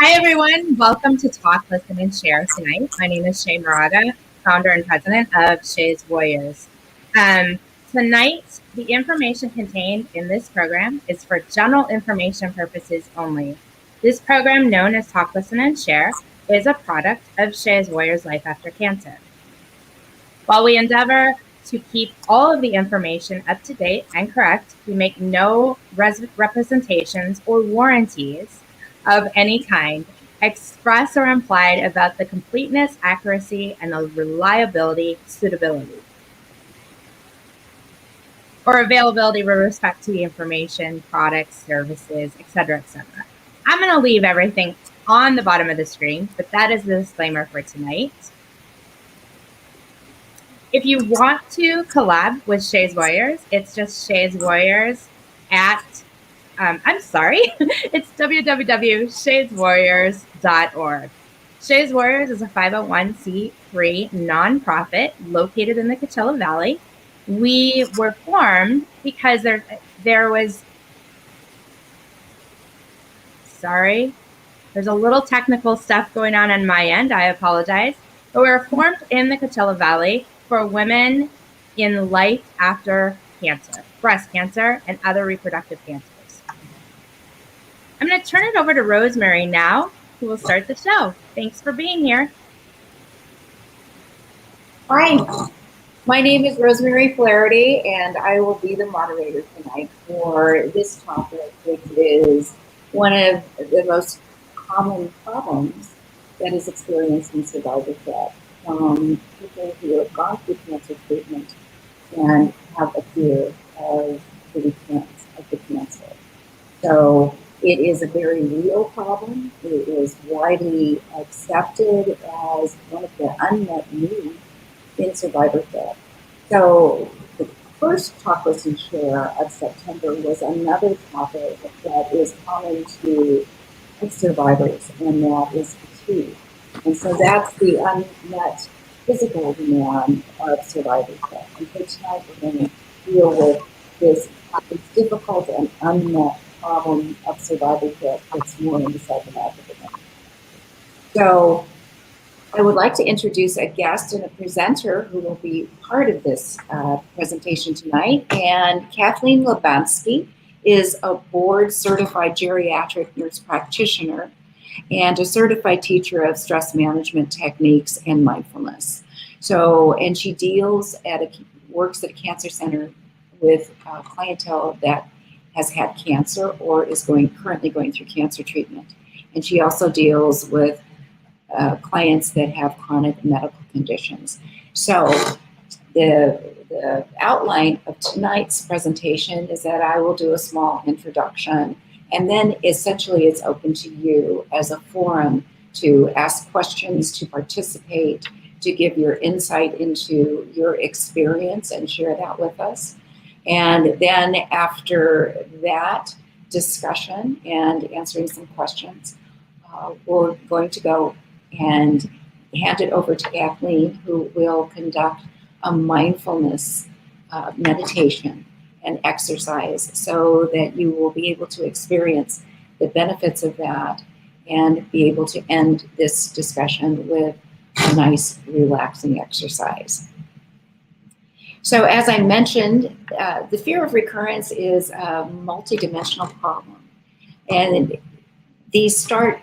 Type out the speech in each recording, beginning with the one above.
Hi, everyone. Welcome to Talk, Listen, and Share tonight. My name is Shay Moraga, founder and president of Shay's Warriors. Tonight, the information contained in this program is for general information purposes only. This program, known as Talk, Listen, and Share, is a product of Shay's Warriors Life After Cancer. While we endeavor to keep all of the information up to date and correct, we make no representations or warranties of any kind, express or implied, about the completeness, accuracy, and the reliability, suitability, or availability with respect to the information, products, services, etc., etc. I'm going to leave everything on the bottom of the screen, but that is the disclaimer for tonight. If you want to collab with Shay's Warriors, it's just Shay's Warriors at, it's www.shayswarriors.org. Shay's Warriors is a 501c3 nonprofit located in the Coachella Valley. We were formed because there's a little technical stuff going on my end. I apologize. But we were formed in the Coachella Valley for women in life after cancer, breast cancer, and other reproductive cancers. I'm going to turn it over to Rosemary now, who will start the show. Thanks for being here. Hi, my name is Rosemary Flaherty, and I will be the moderator tonight for this topic, which is one of the most common problems that is experienced in survivorship from people who have gone through cancer treatment and have a fear of the recurrence of the cancer. So it is a very real problem. It is widely accepted as one of the unmet needs in survivorship. So the first Talk, Listen, Share of September was another topic that is common to survivors, and that is fatigue. And so that's the unmet physical demand of survivorship. And so tonight we're going to deal with this difficult and unmet problem of survivorship that's more in the psychological domain. So I would like to introduce a guest and a presenter who will be part of this presentation tonight. And Kathleen Lubansky is a board-certified geriatric nurse practitioner and a certified teacher of stress management techniques and mindfulness. And she works at a cancer center with clientele that has had cancer or is currently going through cancer treatment. And she also deals with clients that have chronic medical conditions. So the outline of tonight's presentation is that I will do a small introduction, and then essentially it's open to you as a forum to ask questions, to participate, to give your insight into your experience and share that with us. And then after that discussion and answering some questions, we're going to go and hand it over to Kathleen, who will conduct a mindfulness meditation and exercise so that you will be able to experience the benefits of that and be able to end this discussion with a nice, relaxing exercise. So as I mentioned, the fear of recurrence is a multidimensional problem. And these start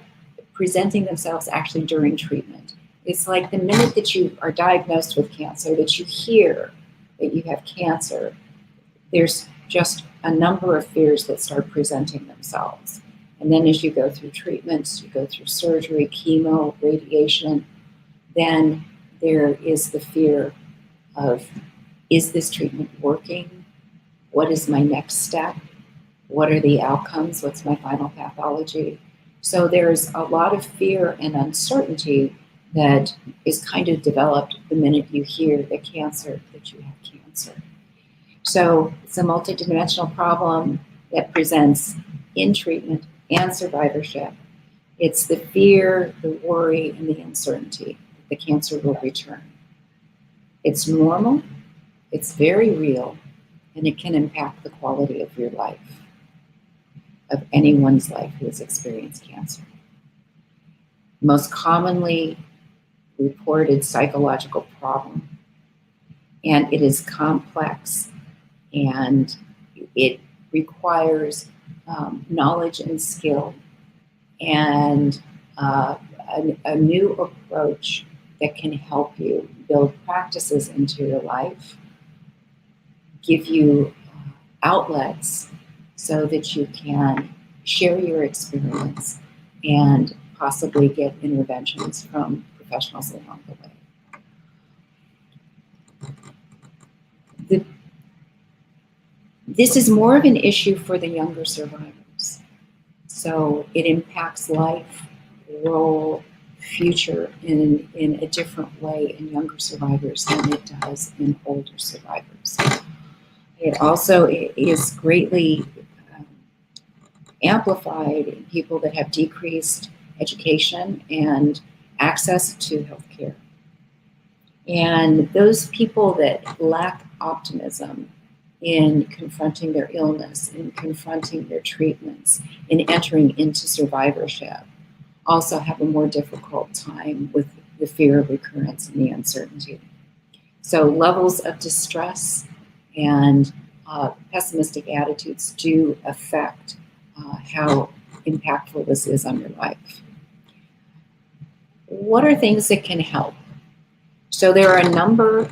presenting themselves actually during treatment. It's like the minute that you are diagnosed with cancer, that you hear that you have cancer, there's just a number of fears that start presenting themselves. And then as you go through treatments, you go through surgery, chemo, radiation, then there is the fear of, is this treatment working? What is my next step? What are the outcomes? What's my final pathology? So there's a lot of fear and uncertainty that is kind of developed the minute you hear that you have cancer. So it's a multidimensional problem that presents in treatment and survivorship. It's the fear, the worry, and the uncertainty that the cancer will return. It's normal, it's very real, and it can impact the quality of your life, of anyone's life who has experienced cancer. most commonly reported psychological problem. And it is complex, and it requires knowledge and skill, and a new approach that can help you build practices into your life, give you outlets so that you can share your experience and possibly get interventions from professionals along the way. This is more of an issue for the younger survivors. So it impacts life, role, future in a different way in younger survivors than it does in older survivors. It also is greatly amplified in people that have decreased education and access to healthcare. And those people that lack optimism in confronting their illness, in confronting their treatments, in entering into survivorship, also have a more difficult time with the fear of recurrence and the uncertainty. So levels of distress and pessimistic attitudes do affect how impactful this is on your life. What are things that can help? So there are a number,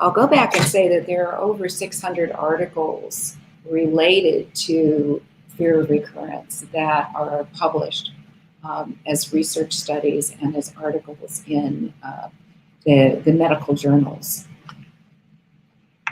I'll go back and say that there are over 600 articles related to fear of recurrence that are published as research studies and as articles in the medical journals.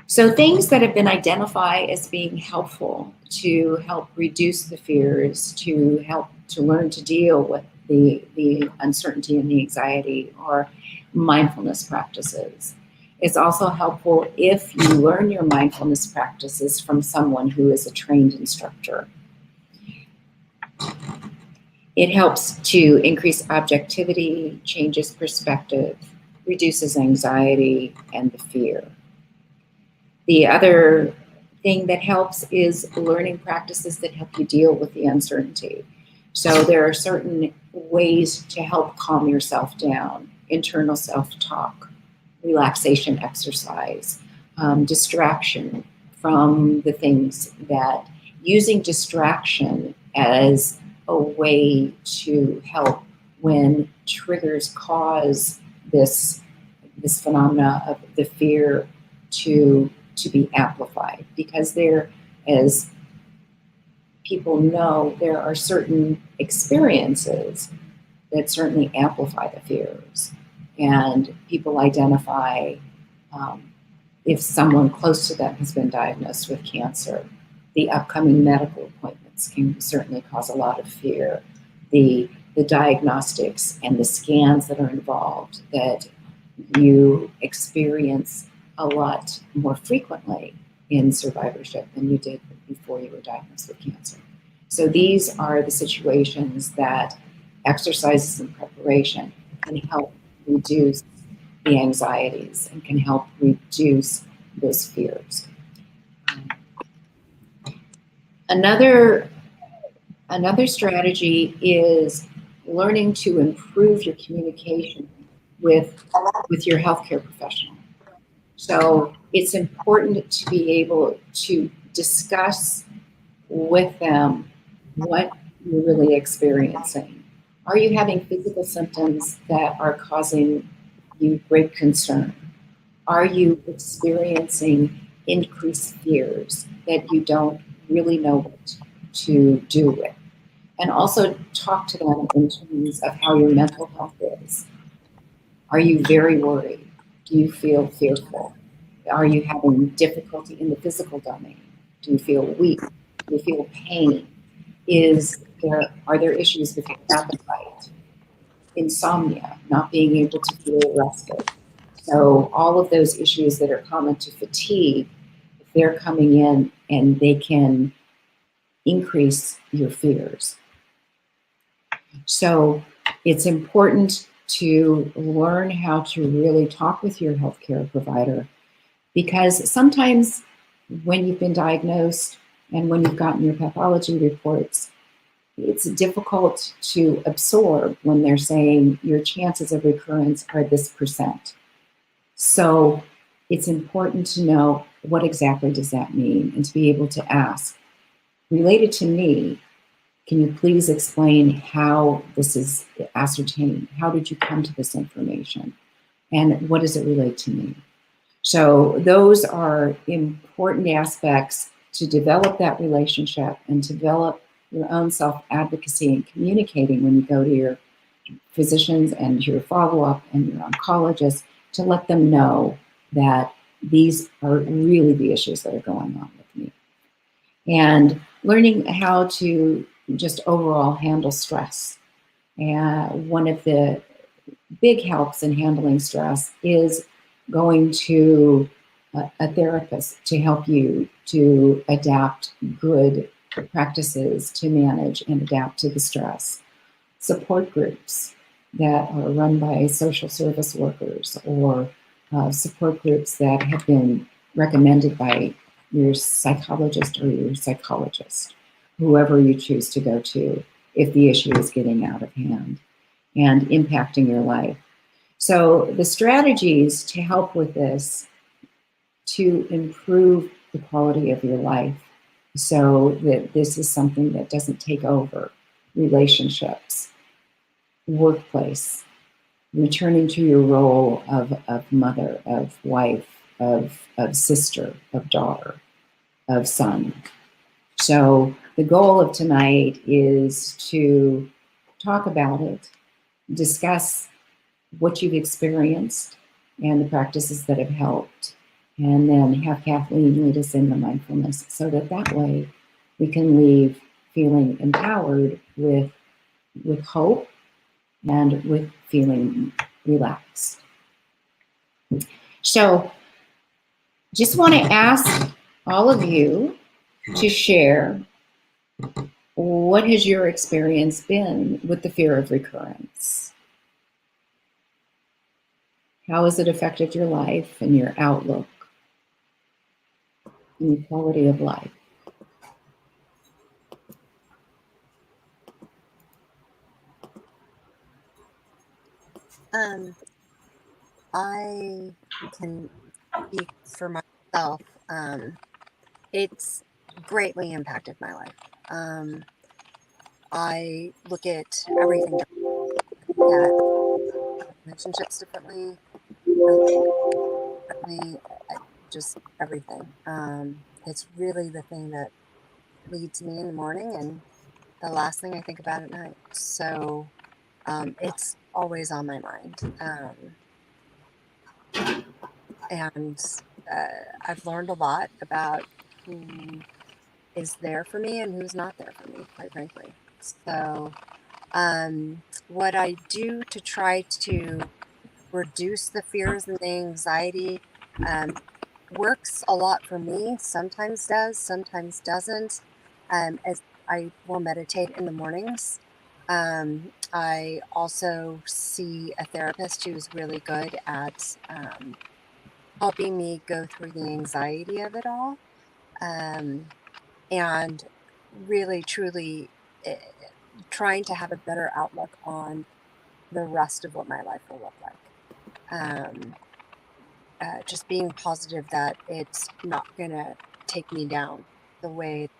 So things that have been identified as being helpful to help reduce the fears, to help to learn to deal with the uncertainty and the anxiety, are mindfulness practices. It's also helpful if you learn your mindfulness practices from someone who is a trained instructor. It helps to increase objectivity, changes perspective, reduces anxiety and the fear. The other thing that helps is learning practices that help you deal with the uncertainty. So there are certain ways to help calm yourself down: internal self-talk, relaxation exercise, distraction from the things that, using distraction as a way to help when triggers cause this phenomena of the fear to be amplified. Because there, as people know, there are certain experiences that certainly amplify the fears. And people identify if someone close to them has been diagnosed with cancer, the upcoming medical appointments can certainly cause a lot of fear. The diagnostics and the scans that are involved that you experience a lot more frequently in survivorship than you did before you were diagnosed with cancer. So these are the situations that exercises and preparation can help reduce the anxieties and can help reduce those fears. Another strategy is learning to improve your communication with your healthcare professional. So it's important to be able to discuss with them what you're really experiencing. Are you having physical symptoms that are causing you great concern? Are you experiencing increased fears that you don't really know what to do with? And also talk to them in terms of how your mental health is. Are you very worried? Do you feel fearful? Are you having difficulty in the physical domain? Do you feel weak? Do you feel pain? Are there issues with your appetite? Insomnia, not being able to feel rested. So all of those issues that are common to fatigue, if they're coming in, and they can increase your fears. So it's important to learn how to really talk with your healthcare provider, because sometimes when you've been diagnosed and when you've gotten your pathology reports, it's difficult to absorb when they're saying your chances of recurrence are this percent. So it's important to know what exactly does that mean and to be able to ask, related to me, can you please explain how this is ascertained? How did you come to this information? And what does it relate to me? So those are important aspects to develop that relationship and to develop your own self-advocacy and communicating when you go to your physicians and your follow-up and your oncologist, to let them know that these are really the issues that are going on with me. And learning how to just overall handle stress. And one of the big helps in handling stress is going to a therapist to help you to adapt good practices to manage and adapt to the stress. Support groups that are run by social service workers, or support groups that have been recommended by your psychologist or your psychologist, whoever you choose to go to if the issue is getting out of hand and impacting your life. So the strategies to help with this, to improve the quality of your life so that this is something that doesn't take over relationships, workplace, returning to your role of mother, of wife, of sister, of daughter, of son. So the goal of tonight is to talk about it, discuss what you've experienced and the practices that have helped, and then have Kathleen lead us in the mindfulness so that way we can leave feeling empowered with hope and with feeling relaxed. So just want to ask all of you to share, what has your experience been with the fear of recurrence? How has it affected your life and your outlook and your quality of life? I can speak for myself. It's greatly impacted my life. I look at everything differently, at relationships differently, differently, just everything. It's really the thing that leads me in the morning and the last thing I think about at night. So it's always on my mind. And I've learned a lot about who is there for me and who's not there for me, quite frankly. So what I do to try to reduce the fears and the anxiety works a lot for me. Sometimes does, sometimes doesn't. As I will meditate in the mornings. I also see a therapist who's really good at helping me go through the anxiety of it all, and really, truly trying to have a better outlook on the rest of what my life will look like. Just being positive that it's not going to take me down the way,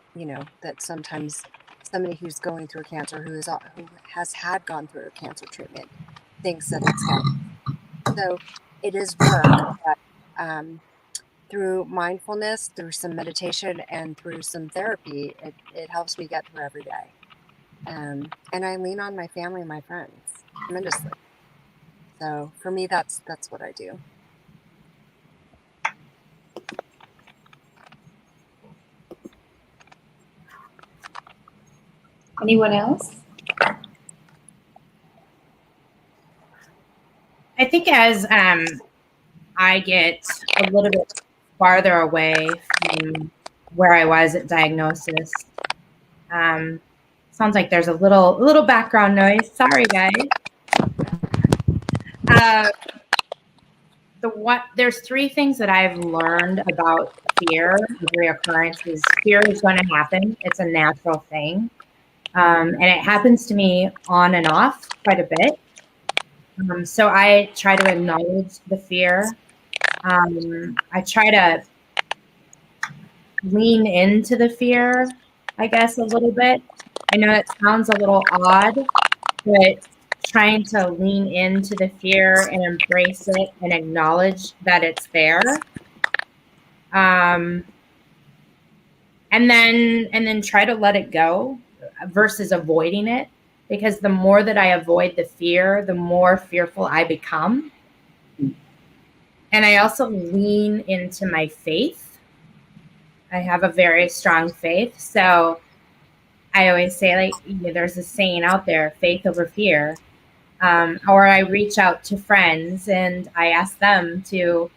that sometimes somebody who's going through cancer, who has gone through a cancer treatment, thinks that it's going. So it is work, but through mindfulness, through some meditation, and through some therapy, it helps me get through every day. And I lean on my family and my friends tremendously. So for me, that's what I do. Anyone else? I think as I get a little bit farther away from where I was at diagnosis, sounds like there's a little background noise. Sorry, guys. There's three things that I've learned about fear of reoccurrence. Is fear is going to happen. It's a natural thing. And it happens to me on and off quite a bit. So I try to acknowledge the fear. I try to lean into the fear, I guess, a little bit. I know it sounds a little odd, but trying to lean into the fear and embrace it and acknowledge that it's there. Um, and then try to let it go versus avoiding it, because the more that I avoid the fear, the more fearful I become. And I also lean into my faith. I have a very strong faith. So I always say, like, there's a saying out there, faith over fear. Or I reach out to friends and I ask them to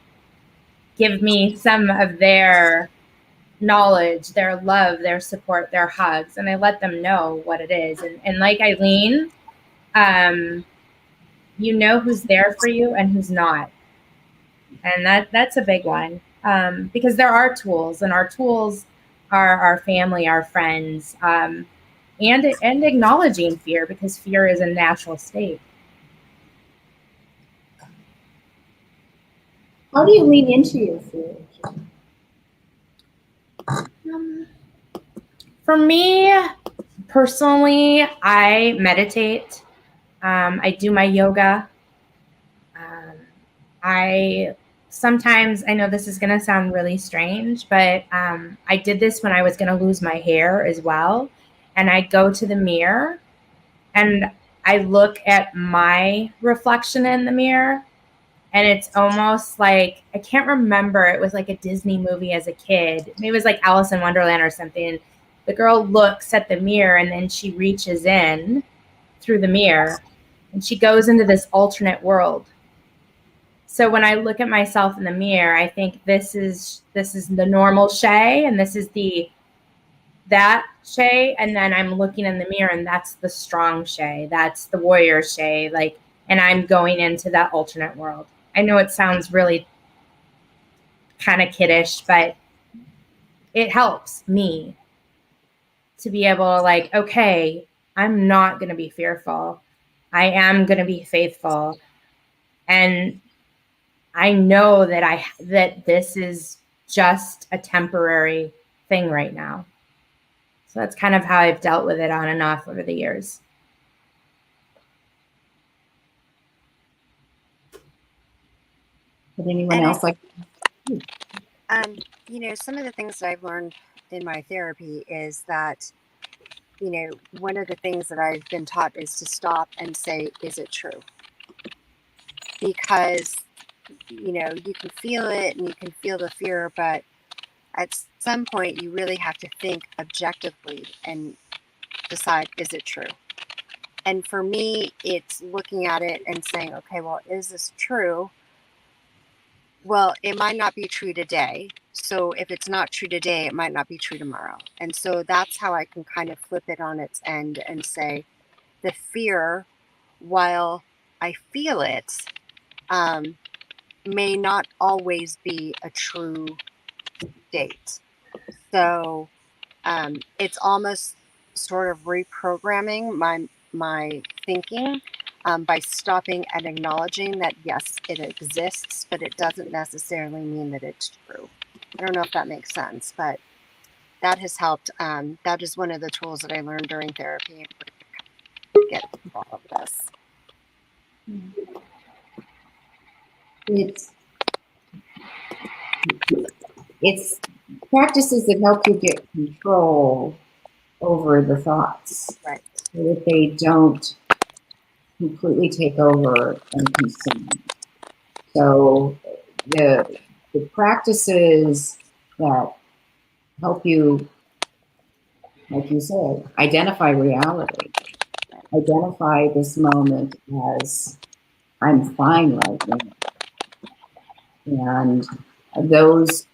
give me some of their knowledge, their love, their support, their hugs, and I let them know what it is. And like Eileen, you know who's there for you and who's not. And that's a big one, because there are tools, and our tools are our family, our friends, and acknowledging fear, because fear is a natural state. How do you lean into your fear? For me personally, I meditate. I do my yoga. I sometimes, I know this is going to sound really strange, but I did this when I was going to lose my hair as well. And I go to the mirror and I look at my reflection in the mirror. And it's almost like, I can't remember, it was like a Disney movie as a kid. Maybe it was like Alice in Wonderland or something. The girl looks at the mirror and then she reaches in through the mirror and she goes into this alternate world. So when I look at myself in the mirror, I think this is the normal Shay, and this is that Shay, and then I'm looking in the mirror and that's the strong Shay, that's the warrior Shay, like, and I'm going into that alternate world. I know it sounds really kind of kiddish, but it helps me to be able to, like, okay, I'm not going to be fearful. I am going to be faithful. And I know that this is just a temporary thing right now. So that's kind of how I've dealt with it on and off over the years. Would anyone else like? Some of the things that I've learned in my therapy is that, one of the things that I've been taught is to stop and say, is it true? Because, you can feel it and you can feel the fear, but at some point you really have to think objectively and decide, is it true? And for me, it's looking at it and saying, okay, well, is this true? Well, it might not be true today. So if it's not true today, it might not be true tomorrow. And so that's how I can kind of flip it on its end and say the fear, while I feel it, may not always be a true state. So it's almost sort of reprogramming my thinking by stopping and acknowledging that, yes, it exists, but it doesn't necessarily mean that it's true. I don't know if that makes sense, but that has helped. That is one of the tools that I learned during therapy to get all of this. It's practices that help you get control over the thoughts, right, so that they don't completely take over and consume. So the practices that help you, like you said, identify reality, identify this moment as I'm fine right now. And those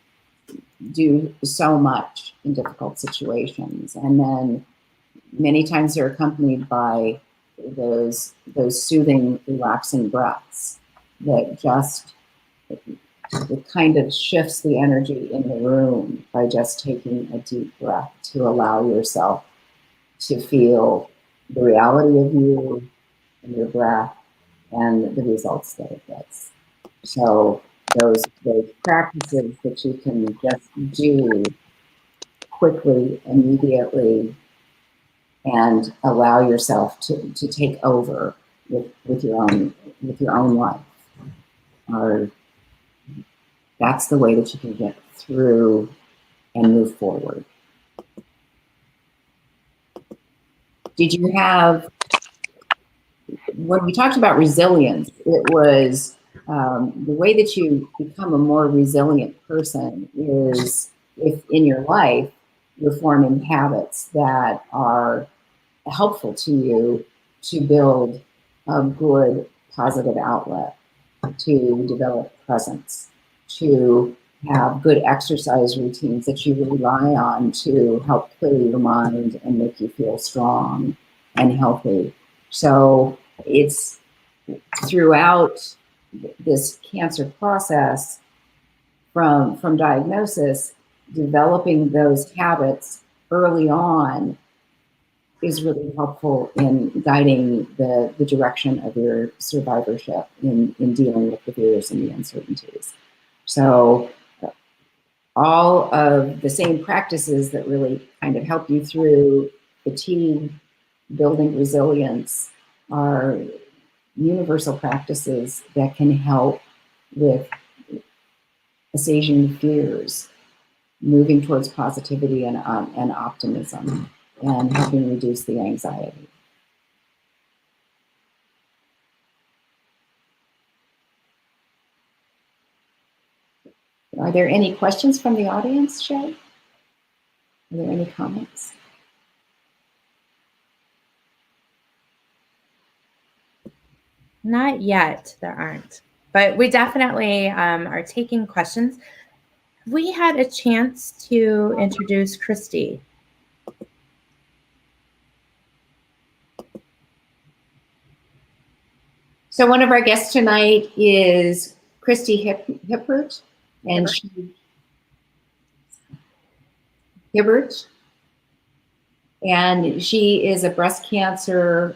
do so much in difficult situations. And then many times they're accompanied by those soothing, relaxing breaths that just, it kind of shifts the energy in the room by just taking a deep breath to allow yourself to feel the reality of you and your breath and the results that it gets. So those practices that you can just do quickly, immediately, and allow yourself to take over with your own life. That's the way that you can get through and move forward. Did you have, when we talked about resilience, it was the way that you become a more resilient person is if in your life you're forming habits that are helpful to you to build a good positive outlet, to develop presence, to have good exercise routines that you rely on to help clear your mind and make you feel strong and healthy. So it's throughout this cancer process from diagnosis, developing those habits early on is really helpful in guiding the direction of your survivorship in dealing with the fears and the uncertainties. So all of the same practices that really kind of help you through fatigue, building resilience, are universal practices that can help with assuaging fears, moving towards positivity and optimism, and helping reduce the anxiety. Are there any questions from the audience, Shay? Are there any comments? Not yet, there aren't. But we definitely are taking questions. We had a chance to introduce Christy. So one of our guests tonight is Christy Hibbert, and she is a breast cancer.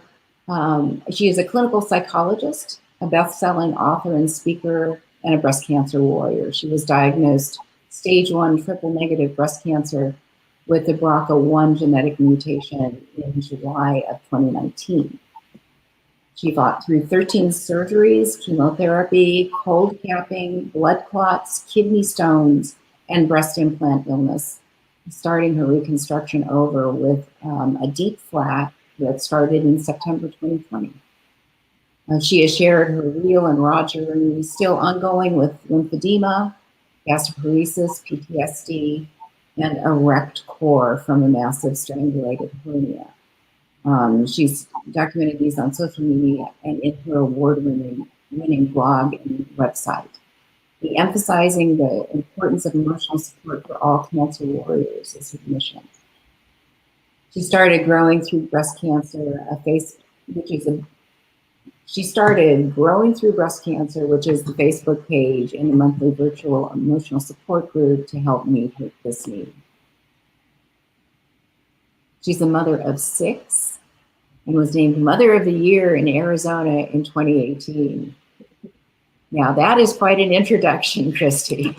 She is a clinical psychologist, a best-selling author and speaker, and a breast cancer warrior. She was diagnosed stage 1 triple-negative breast cancer with the BRCA1 genetic mutation in July of 2019. She fought through 13 surgeries, chemotherapy, cold capping, blood clots, kidney stones, and breast implant illness, starting her reconstruction over with a deep flap that started in September 2020. She has shared her real and raw journey, still ongoing, with lymphedema, gastroparesis, PTSD, and a wrecked core from a massive strangulated hernia. She's documented these on social media and in her award-winning blog and website, emphasizing the importance of emotional support for all cancer warriors is her mission. She started Growing Through Breast Cancer, she started Growing Through Breast Cancer, which is the Facebook page and a monthly virtual emotional support group to help meet this need. She's a mother of 6 and was named Mother of the Year in Arizona in 2018. Now that is quite an introduction, Christy.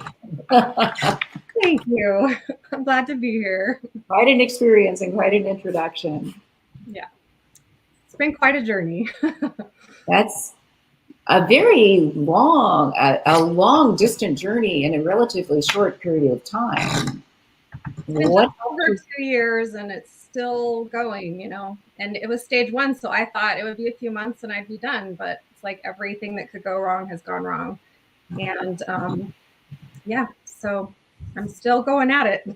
Thank you. I'm glad to be here. Quite an experience and quite an introduction. Yeah, it's been quite a journey. That's a very long, a long distant journey in a relatively short period of time. It's been just over 2 years and it's still going, you know, and it was stage 1. So I thought it would be a few months and I'd be done, but it's like everything that could go wrong has gone wrong. And yeah, so I'm still going at it.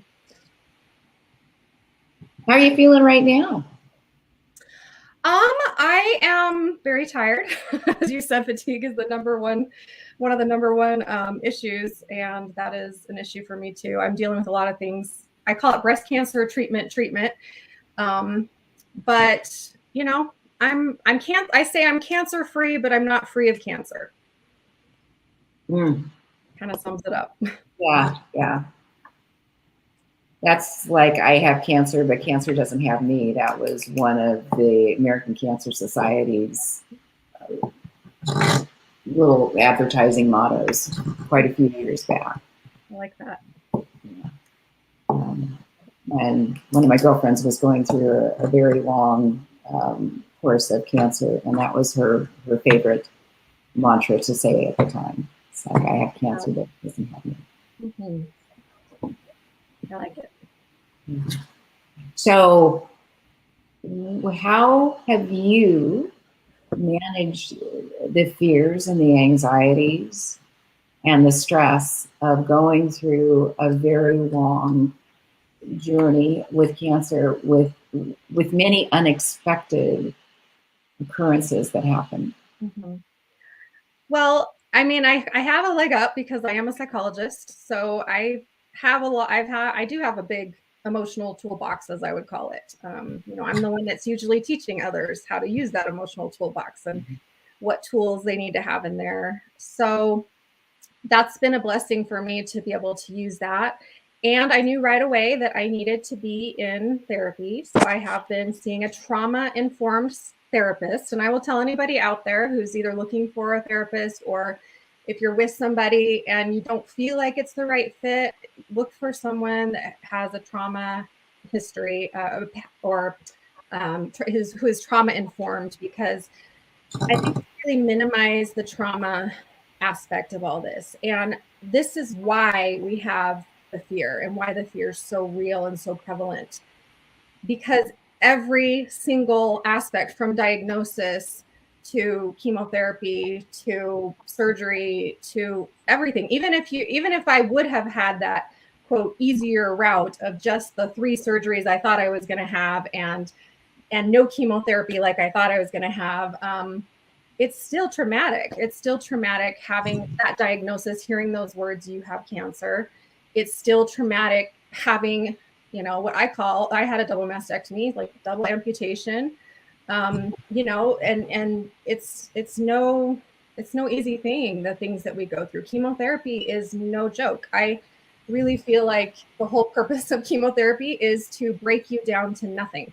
How are you feeling right now? I am very tired. As you said, fatigue is one of the number one issues, and that is an issue for me too. I'm dealing with a lot of things. I call it breast cancer treatment. But you know, I say I'm cancer free, but I'm not free of cancer. Kind of sums it up. Yeah. That's like I have cancer, but cancer doesn't have me. That was one of the American Cancer Society's little advertising mottos quite a few years back. I like that. And one of my girlfriends was going through a very long course of cancer, and that was her favorite mantra to say at the time. It's like, I have cancer, but it doesn't have me. Mm-hmm. I like it. So, how have you managed the fears and the anxieties and the stress of going through a very long journey with cancer, with many unexpected occurrences that happen? Mm-hmm. Well, I mean, I have a leg up because I am a psychologist. So I have a lot, I do have a big emotional toolbox, as I would call it. You know, I'm the one that's usually teaching others how to use that emotional toolbox and what tools they need to have in there. So that's been a blessing for me to be able to use that. And I knew right away that I needed to be in therapy. So I have been seeing a trauma-informed therapist. And I will tell anybody out there who's either looking for a therapist, or if you're with somebody and you don't feel like it's the right fit, look for someone that has a trauma history or who is trauma-informed, because I think we really minimize the trauma aspect of all this. And this is why we have the fear, and why the fear is so real and so prevalent. Because every single aspect, from diagnosis to chemotherapy to surgery to everything, even if I would have had that quote easier route of just the 3 surgeries I thought I was going to have, and no chemotherapy like I thought I was going to have, it's still traumatic. It's still traumatic having that diagnosis, hearing those words, you have cancer. It's still traumatic having, you know, what I had a double mastectomy, like double amputation, you know, and it's no easy thing, the things that we go through. Chemotherapy is no joke. I really feel like the whole purpose of chemotherapy is to break you down to nothing.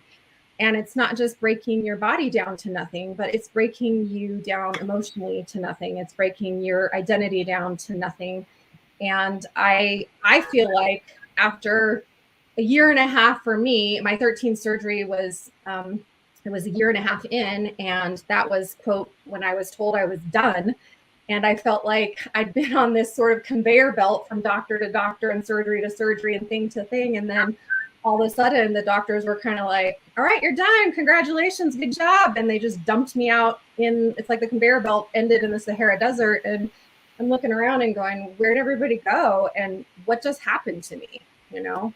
And it's not just breaking your body down to nothing, but it's breaking you down emotionally to nothing. It's breaking your identity down to nothing. And I feel like after a year and a half for me, my 13th surgery was, it was a year and a half in, and that was, quote, when I was told I was done. And I felt like I'd been on this sort of conveyor belt from doctor to doctor and surgery to surgery and thing to thing. And then all of a sudden the doctors were kind of like, all right, you're done. Congratulations. Good job. And they just dumped me out in, it's like the conveyor belt ended in the Sahara Desert. And I'm looking around and going, where'd everybody go? And what just happened to me, you know?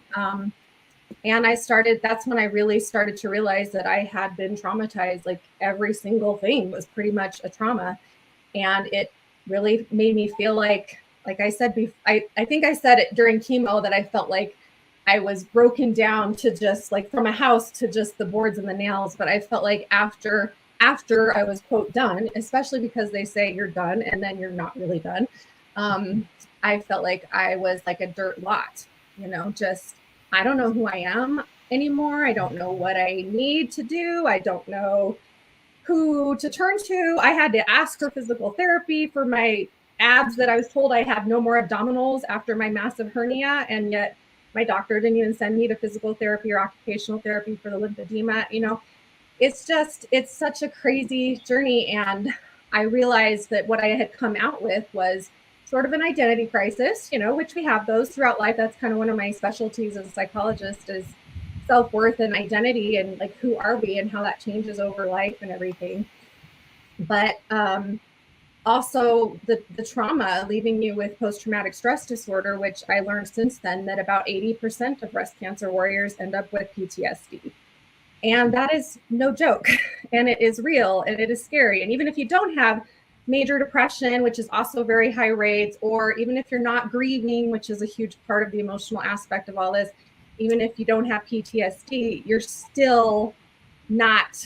And that's when I really started to realize that I had been traumatized. Like every single thing was pretty much a trauma. And it really made me feel like I said, I think I said it during chemo, that I felt like I was broken down to just like from a house to just the boards and the nails. But I felt like after I was, quote, done, especially because they say you're done and then you're not really done. I felt like I was like a dirt lot, you know, just, I don't know who I am anymore. I don't know what I need to do. I don't know who to turn to. I had to ask for physical therapy for my abs, that I was told I have no more abdominals after my massive hernia. And yet my doctor didn't even send me to physical therapy or occupational therapy for the lymphedema. You know, it's just, it's such a crazy journey. And I realized that what I had come out with was sort of an identity crisis, you know, which we have those throughout life. That's kind of one of my specialties as a psychologist, is self-worth and identity, and like, who are we and how that changes over life and everything. But also the trauma leaving you with post-traumatic stress disorder, which I learned since then that about 80% of breast cancer warriors end up with PTSD. And that is no joke. And it is real, and it is scary. And even if you don't have major depression, which is also very high rates, or even if you're not grieving, which is a huge part of the emotional aspect of all this, even if you don't have PTSD, you're still not,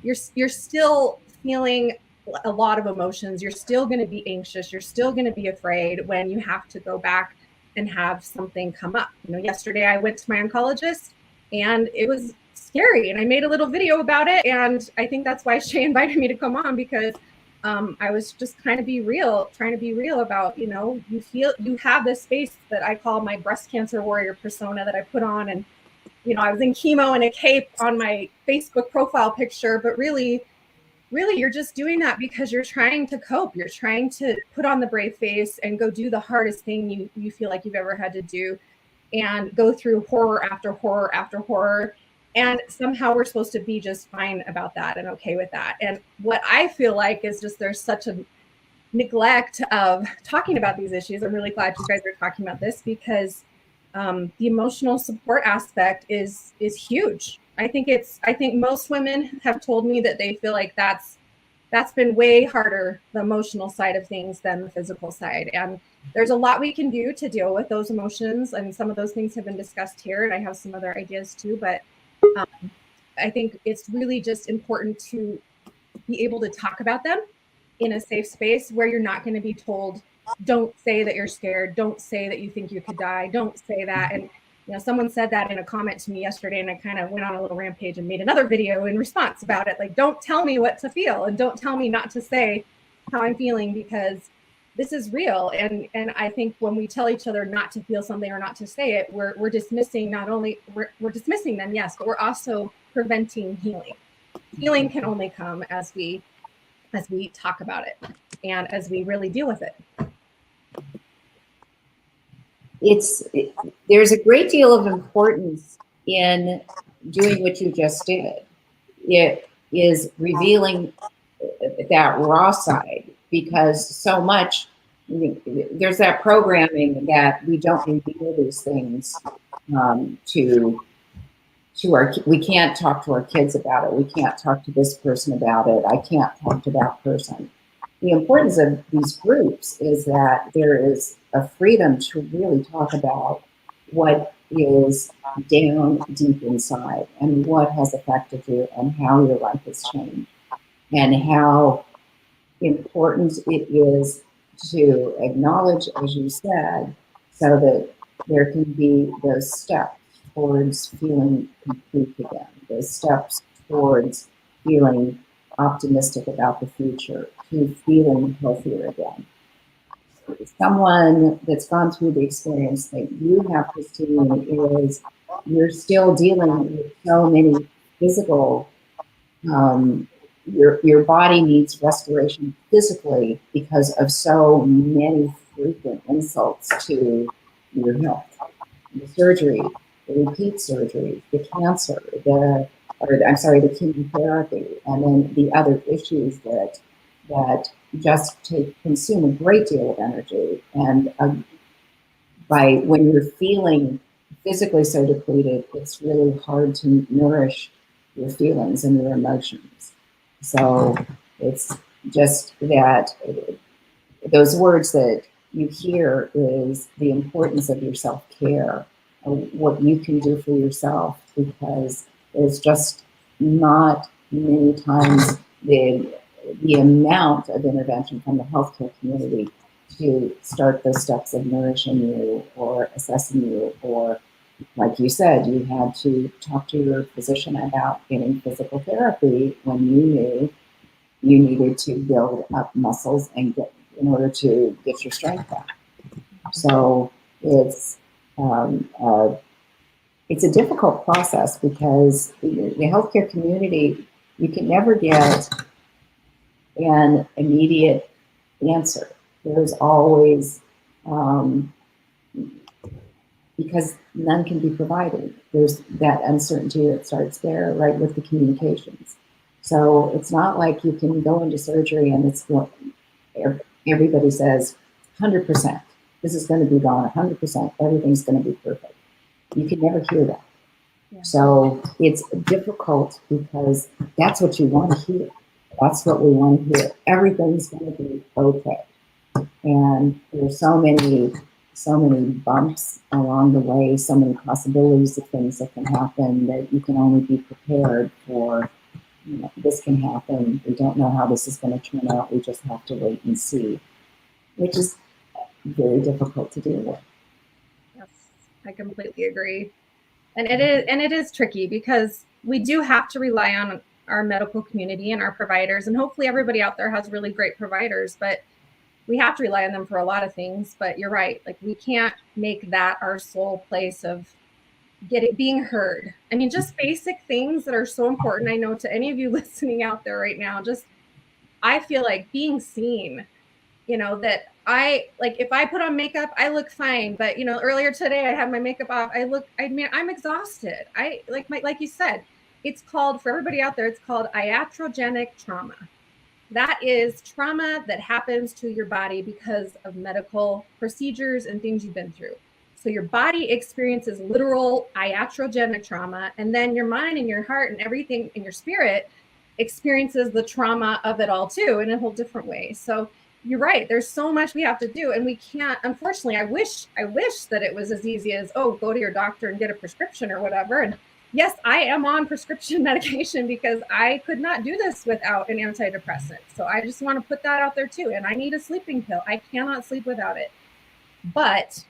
you're still feeling a lot of emotions. You're still going to be anxious. You're still going to be afraid when you have to go back and have something come up. You know, yesterday I went to my oncologist and it was scary, and I made a little video about it. And I think that's why Shay invited me to come on, because I was just trying to be real about, you know, you have this space that I call my breast cancer warrior persona that I put on. And, you know, I was in chemo and a cape on my Facebook profile picture, but really you're just doing that because you're trying to cope. You're trying to put on the brave face and go do the hardest thing you feel like you've ever had to do, and go through horror after horror after horror. And somehow we're supposed to be just fine about that and okay with that. And what I feel like is just there's such a neglect of talking about these issues. I'm really glad you guys are talking about this, because the emotional support aspect is huge. I think most women have told me that they feel like that's been way harder, the emotional side of things, than the physical side. And there's a lot we can do to deal with those emotions, and some of those things have been discussed here, and I have some other ideas too. But I think it's really just important to be able to talk about them in a safe space where you're not going to be told, don't say that you're scared, don't say that you think you could die, don't say that. And you know, someone said that in a comment to me yesterday, and I kind of went on a little rampage and made another video in response about it. Like, don't tell me what to feel, and don't tell me not to say how I'm feeling, because this is real. And I think when we tell each other not to feel something or not to say it, we're dismissing, not only we're dismissing them, yes, but we're also preventing healing. Healing can only come as we talk about it and as we really deal with it. There's a great deal of importance in doing what you just did. It is revealing that raw side, because so much there's that programming that we don't reveal these things to our, we can't talk to our kids about it. We can't talk to this person about it. I can't talk to that person. The importance of these groups is that there is a freedom to really talk about what is down deep inside and what has affected you and how your life has changed, and how important it is to acknowledge, as you said, so that there can be those steps towards feeling complete again, those steps towards feeling optimistic about the future, to feeling healthier again. Someone that's gone through the experience that you have, Christine, is you're still dealing with so many physical, your body needs restoration physically because of so many frequent insults to your health. The surgery, the repeat surgery, the cancer, the chemotherapy, and then the other issues that just consume a great deal of energy. And when you're feeling physically so depleted, it's really hard to nourish your feelings and your emotions. So it's just that those words that you hear is the importance of your self-care, what you can do for yourself, because there's just not many times the amount of intervention from the healthcare community to start those steps of nourishing you or assessing you, or like you said, you had to talk to your physician about getting physical therapy when you knew you needed to build up muscles and in order to get your strength back. So it's a difficult process, because the healthcare community, you can never get an immediate answer. There's always, because none can be provided, there's that uncertainty that starts there, right, with the communications. So it's not like you can go into surgery and everybody says 100%, this is going to be gone, 100%, everything's going to be perfect. You can never hear that. Yeah. So it's difficult, because that's what you want to hear. That's what we want to hear. Everything's going to be okay. And there's so many bumps along the way, so many possibilities of things that can happen, that you can only be prepared for. You know, this can happen. We don't know how this is going to turn out. We just have to wait and see, which is very difficult to deal with. I completely agree. And it is tricky because we do have to rely on our medical community and our providers, and hopefully everybody out there has really great providers, but we have to rely on them for a lot of things. But you're right, like we can't make that our sole place of being heard. I mean, just basic things that are so important. I know to any of you listening out there right now, just I feel like being seen, that I like if I put on makeup, I look fine. But earlier today I had my makeup off. I'm exhausted. Like you said, it's called, for everybody out there, it's called iatrogenic trauma. That is trauma that happens to your body because of medical procedures and things you've been through. So your body experiences literal iatrogenic trauma, and then your mind and your heart and everything in your spirit experiences the trauma of it all too in a whole different way. So you're right. There's so much we have to do, and we can't. Unfortunately, I wish that it was as easy as, oh, go to your doctor and get a prescription or whatever. And yes, I am on prescription medication because I could not do this without an antidepressant. So I just want to put that out there too. And I need a sleeping pill. I cannot sleep without it. But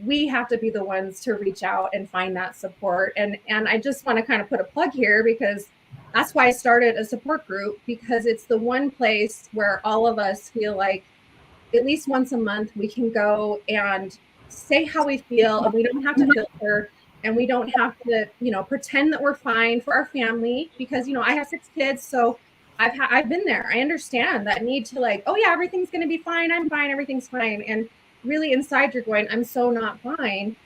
we have to be the ones to reach out and find that support. And I just want to kind of put a plug here because that's why I started a support group, because it's the one place where all of us feel like at least once a month we can go and say how we feel, and we don't have to filter, and we don't have to pretend that we're fine for our family, because I have 6 kids, so I've been there. I understand that need to, like, oh yeah, everything's going to be fine, I'm fine, everything's fine, and really inside you're going, I'm so not fine.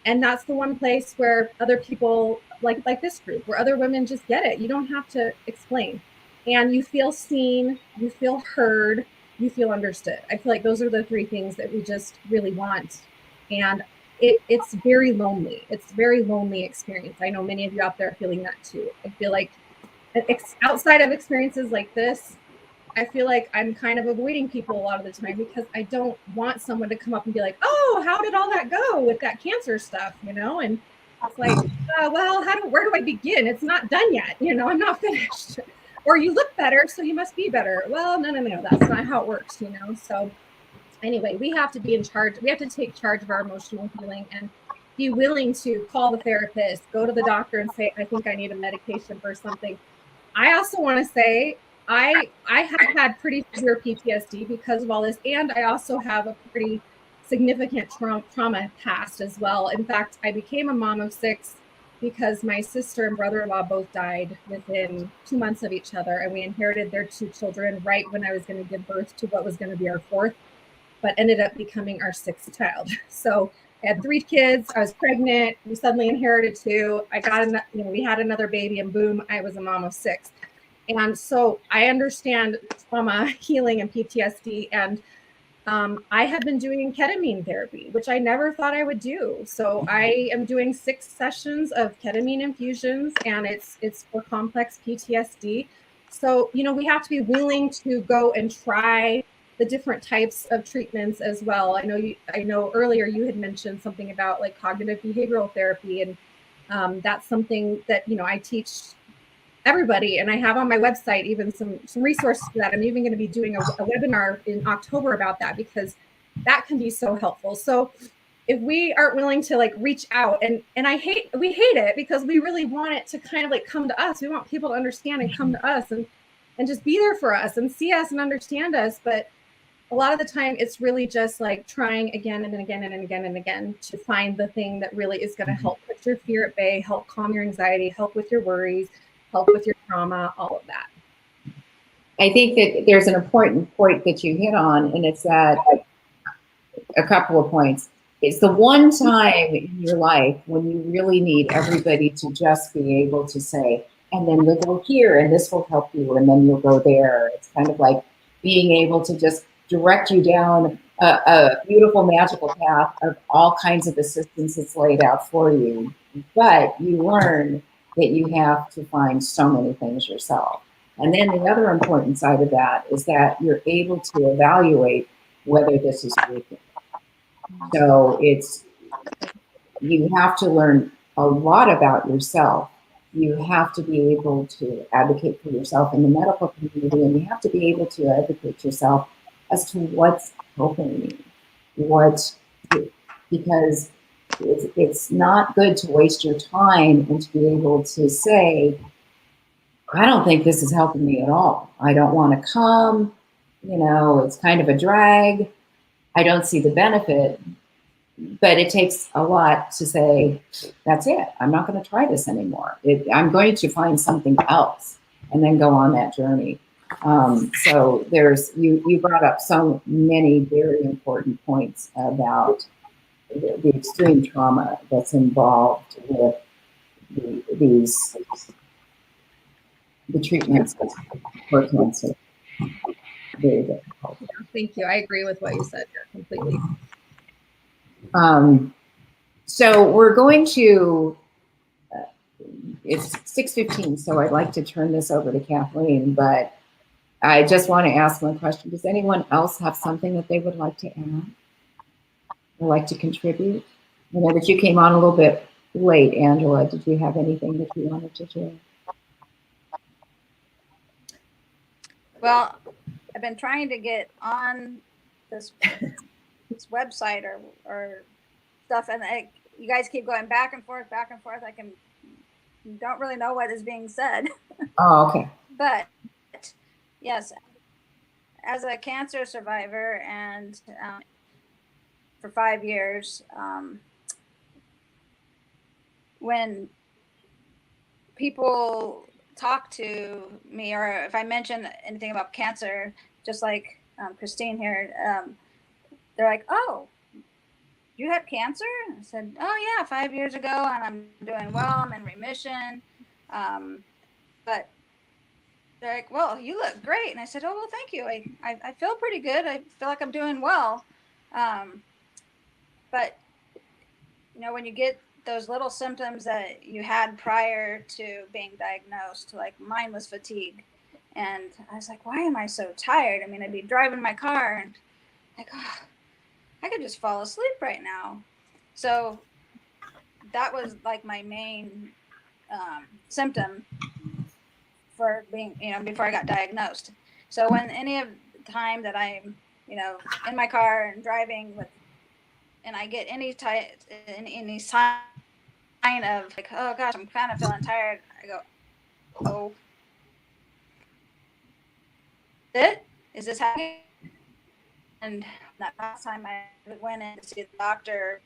And that's the one place where other people like this group, where other women just get it. You don't have to explain, and you feel seen, you feel heard, you feel understood. I feel like those are the 3 things that we just really want. And it's very lonely. It's a very lonely experience. I know many of you out there are feeling that too. I feel like outside of experiences like this, I feel like I'm kind of avoiding people a lot of the time because I don't want someone to come up and be like, oh, how did all that go with that cancer stuff, And it's like, well, where do I begin? It's not done yet. I'm not finished. Or you look better, so you must be better. Well, no, that's not how it works, So anyway, we have to be in charge. We have to take charge of our emotional healing and be willing to call the therapist, go to the doctor and say, I think I need a medication for something. I also want to say I have had pretty severe PTSD because of all this, and I also have a pretty significant trauma past as well. In fact, I became a mom of 6 because my sister and brother-in-law both died within 2 months of each other, and we inherited their 2 children right when I was going to give birth to what was going to be our 4th, but ended up becoming our 6th child. So I had 3 kids. I was pregnant. We suddenly inherited 2. I got, we had another baby, and boom, I was a mom of 6. And so I understand trauma healing and PTSD. And I have been doing ketamine therapy, which I never thought I would do. So I am doing 6 sessions of ketamine infusions, and it's for complex PTSD. So, we have to be willing to go and try the different types of treatments as well. I know earlier you had mentioned something about like cognitive behavioral therapy, and that's something that, I teach everybody, and I have on my website even some resources for that. I'm even going to be doing a webinar in October about that, because that can be so helpful. So if we aren't willing to like reach out, and we hate it because we really want it to kind of like come to us. We want people to understand and come to us and just be there for us and see us and understand us. But a lot of the time it's really just like trying again and again and again and again to find the thing that really is going to help put your fear at bay, help calm your anxiety, help with your worries, help with your trauma, all of that. I think that there's an important point that you hit on, and it's that a couple of points. It's the one time in your life when you really need everybody to just be able to say, and then we'll go here, and this will help you, and then you'll go there. It's kind of like being able to just direct you down a beautiful, magical path of all kinds of assistance that's laid out for you. But you learn that you have to find so many things yourself. And then the other important side of that is that you're able to evaluate whether this is working. So you have to learn a lot about yourself. You have to be able to advocate for yourself in the medical community, and you have to be able to advocate yourself as to what's helping you. Because it's not good to waste your time and to be able to say, I don't think this is helping me at all. I don't want to come. You know, it's kind of a drag. I don't see the benefit. But it takes a lot to say, that's it. I'm not going to try this anymore. I'm going to find something else and then go on that journey. So you brought up so many very important points about the extreme trauma that's involved with the treatments for cancer. Very difficult. Thank you. I agree with what you said here completely. So we're going to, it's 6:15, so I'd like to turn this over to Kathleen, but I just want to ask one question. Does anyone else have something that they would like to add or like to contribute? I know that you came on a little bit late, Angela. Did you have anything that you wanted to share? Well, I've been trying to get on this website or stuff, and you guys keep going back and forth, back and forth. Don't really know what is being said. Oh, okay. But yes, as a cancer survivor and for 5 years, when people talk to me, or if I mention anything about cancer, just like Christine here, they're like, "Oh, you had cancer?" I said, "Oh yeah, 5 years ago, and I'm doing well. I'm in remission." But they're like, "Well, you look great," and I said, "Oh well, thank you. I feel pretty good. I feel like I'm doing well." But you know, when you get those little symptoms that you had prior to being diagnosed, like mine was fatigue, and I was like, "Why am I so tired?" I mean, I'd be driving my car and like, oh, I could just fall asleep right now. So that was like my main symptom for being, before I got diagnosed. So when any of the time that I'm, in my car and driving and I get any sign of like, oh gosh, I'm kind of feeling tired, I go, oh, is this happening? And that last time I went in to see the doctor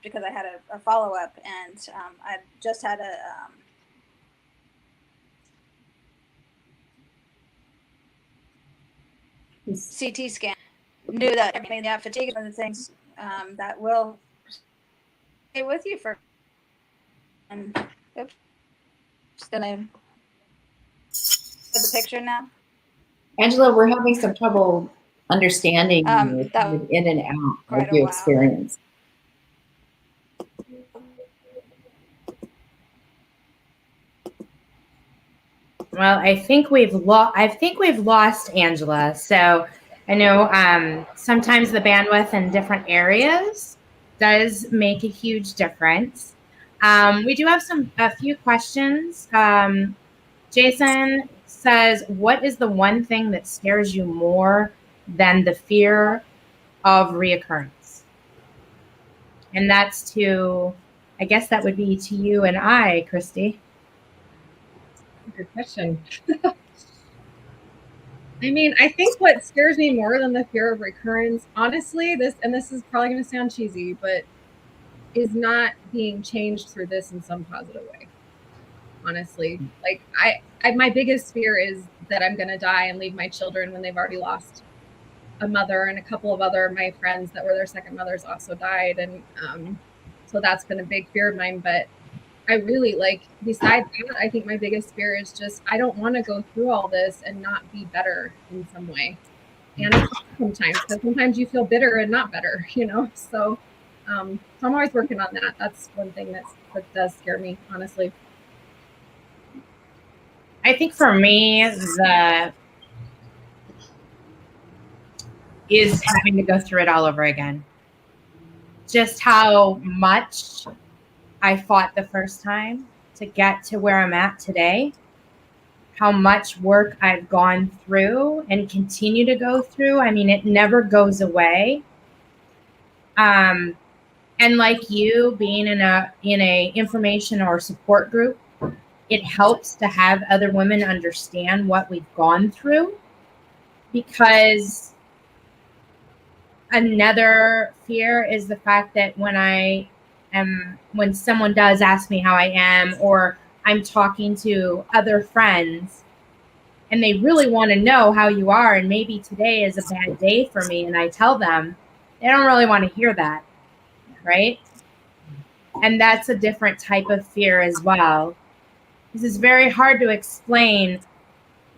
because I had a follow-up, and I just had a CT scan. Knew that fatigue is one of the things that will stay with you for. And oops, just gonna put the picture now. Angela, we're having some trouble understanding you that in and out of your experience. Well, I think we've lost Angela. So I know sometimes the bandwidth in different areas does make a huge difference. We do have a few questions. Jason says, "What is the one thing that scares you more than the fear of reoccurrence?" And that's I guess that would be to you and I, Christy. Good question. I mean, I think what scares me more than the fear of recurrence, honestly, this is probably going to sound cheesy, but is not being changed through this in some positive way. Honestly, like my biggest fear is that I'm going to die and leave my children when they've already lost a mother, and a couple of other my friends that were their second mothers also died, and so that's been a big fear of mine. But I really, besides that, I think my biggest fear is just I don't want to go through all this and not be better in some way. And it's sometimes, because sometimes you feel bitter and not better, So I'm always working on that. That's one thing that does scare me, honestly. I think for me, is having to go through it all over again. Just how much I fought the first time to get to where I'm at today, how much work I've gone through and continue to go through. I mean, it never goes away. And like you being in a information or support group, it helps to have other women understand what we've gone through, because another fear is the fact that when someone does ask me how I am, or I'm talking to other friends and they really want to know how you are, and maybe today is a bad day for me, and I tell them, they don't really want to hear that, right? And that's a different type of fear as well. This is very hard to explain,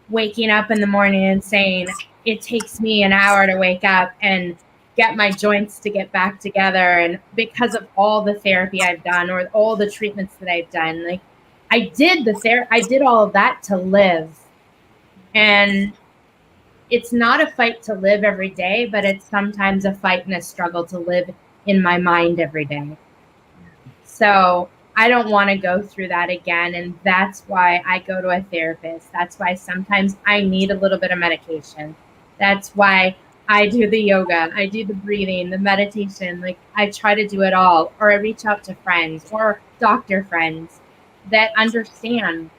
waking up in the morning and saying, it takes me an hour to wake up and get my joints to get back together. And because of all the therapy I've done, or all the treatments that I've done, like I did all of that to live. And it's not a fight to live every day, but it's sometimes a fight and a struggle to live in my mind every day. So I don't want to go through that again. And that's why I go to a therapist. That's why sometimes I need a little bit of medication. That's why I do the yoga, I do the breathing, the meditation. Like I try to do it all, or I reach out to friends or doctor friends that understand.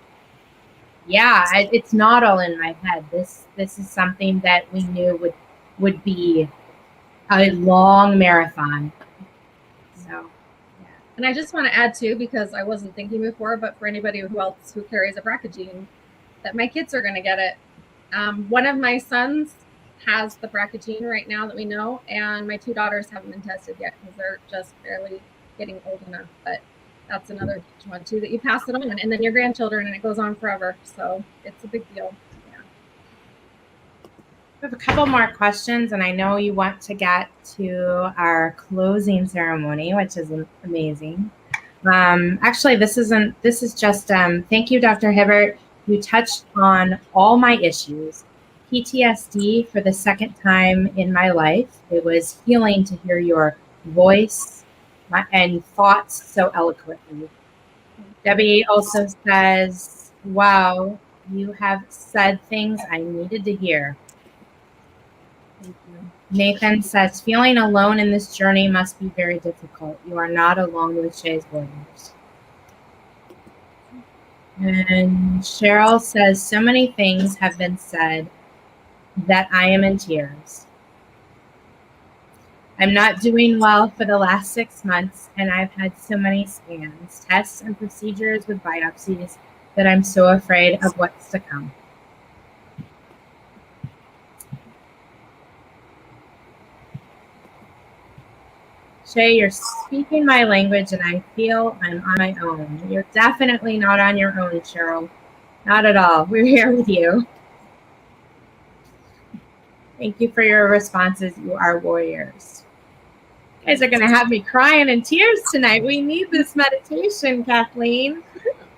Yeah, it's not all in my head. This is something that we knew would be a long marathon. So. And I just want to add too, because I wasn't thinking before, but for anybody who carries a BRCA gene, that my kids are going to get it. One of my sons has the BRCA gene right now that we know, and my two daughters haven't been tested yet because they're just barely getting old enough. But that's another huge one too, that you pass it on, and then your grandchildren, and it goes on forever. So it's a big deal. Yeah. We have a couple more questions, and I know you want to get to our closing ceremony, which is amazing. Actually, this is just thank you, Dr. Hibbert. You touched on all my issues. PTSD for the second time in my life. It was healing to hear your voice and thoughts so eloquently. Debbie also says, wow, you have said things I needed to hear. Thank you. Nathan says, feeling alone in this journey must be very difficult. You are not alone with Shay's Warriors. And Cheryl says, so many things have been said that I am in tears. I'm not doing well for the last 6 months, and I've had so many scans, tests, and procedures with biopsies that I'm so afraid of what's to come. Shay, you're speaking my language, and I feel I'm on my own. You're definitely not on your own, Cheryl. Not at all. We're here with you. Thank you for your responses. You are warriors. You guys are going to have me crying in tears tonight. We need this meditation, Kathleen.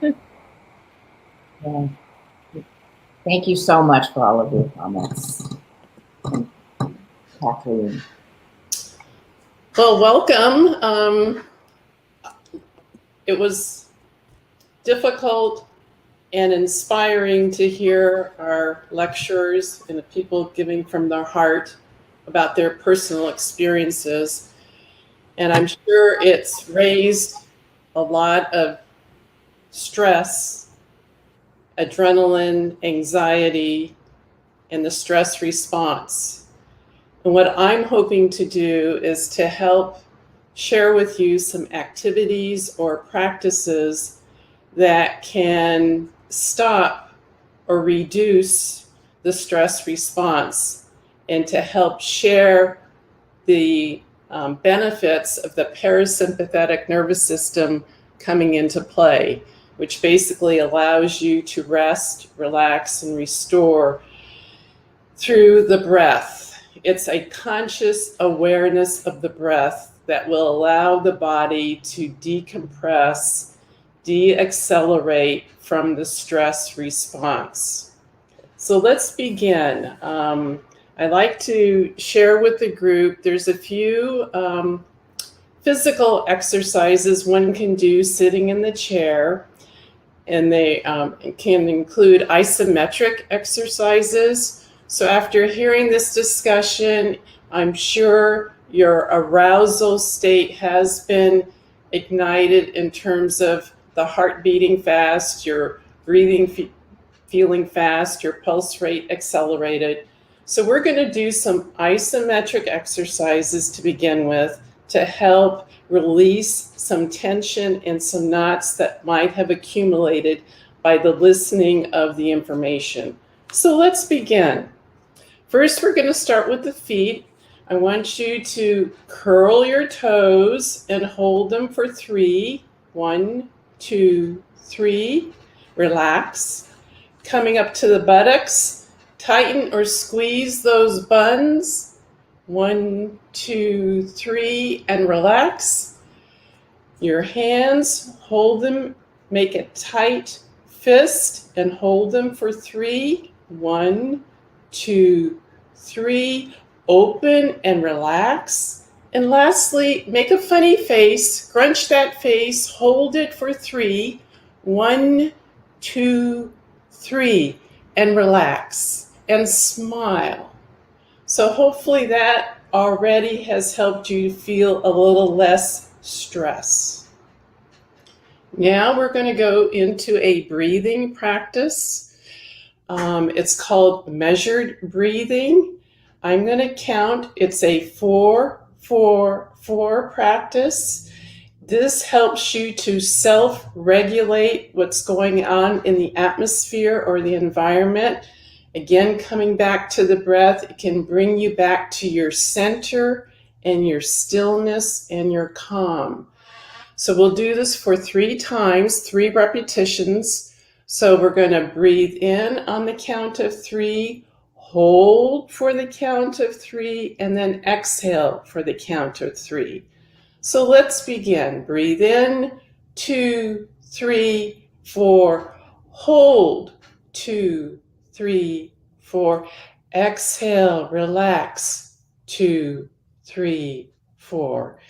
Yeah. Thank you so much for all of your comments, Kathleen. Well, welcome. It was difficult and inspiring to hear our lecturers and the people giving from their heart about their personal experiences. And I'm sure it's raised a lot of stress, adrenaline, anxiety, and the stress response. And what I'm hoping to do is to help share with you some activities or practices that can stop or reduce the stress response, and to help share the benefits of the parasympathetic nervous system coming into play, which basically allows you to rest, relax, and restore through the breath. It's a conscious awareness of the breath that will allow the body to decompress, de-accelerate from the stress response. So let's begin. I like to share with the group, there's a few physical exercises one can do sitting in the chair, and they can include isometric exercises. So after hearing this discussion, I'm sure your arousal state has been ignited in terms of the heart beating fast, your breathing feeling fast, your pulse rate accelerated. So we're going to do some isometric exercises to begin with to help release some tension and some knots that might have accumulated by the listening of the information. So let's begin. First, we're going to start with the feet. I want you to curl your toes and hold them for 3. 1, 2, 3. Relax. Coming up to the buttocks, tighten or squeeze those buns. 1, 2, 3, and relax. Your hands, hold them, make a tight fist and hold them for 3. 1, 2, 3. Open and relax. And lastly, make a funny face, scrunch that face, hold it for 3. 1, 2, 3, and relax and smile. So hopefully that already has helped you feel a little less stress. Now we're going to go into a breathing practice. It's called measured breathing. I'm going to count. It's a 4-4-4 practice. This helps you to self-regulate what's going on in the atmosphere or the environment. Again, coming back to the breath, it can bring you back to your center and your stillness and your calm. So we'll do this for 3 times, 3 repetitions. So we're going to breathe in on the count of 3, hold for the count of 3, and then exhale for the count of 3. So let's begin. Breathe in, 2, 3, 4. Hold, 2, 3, 4. Exhale, relax, 2, 3, 4.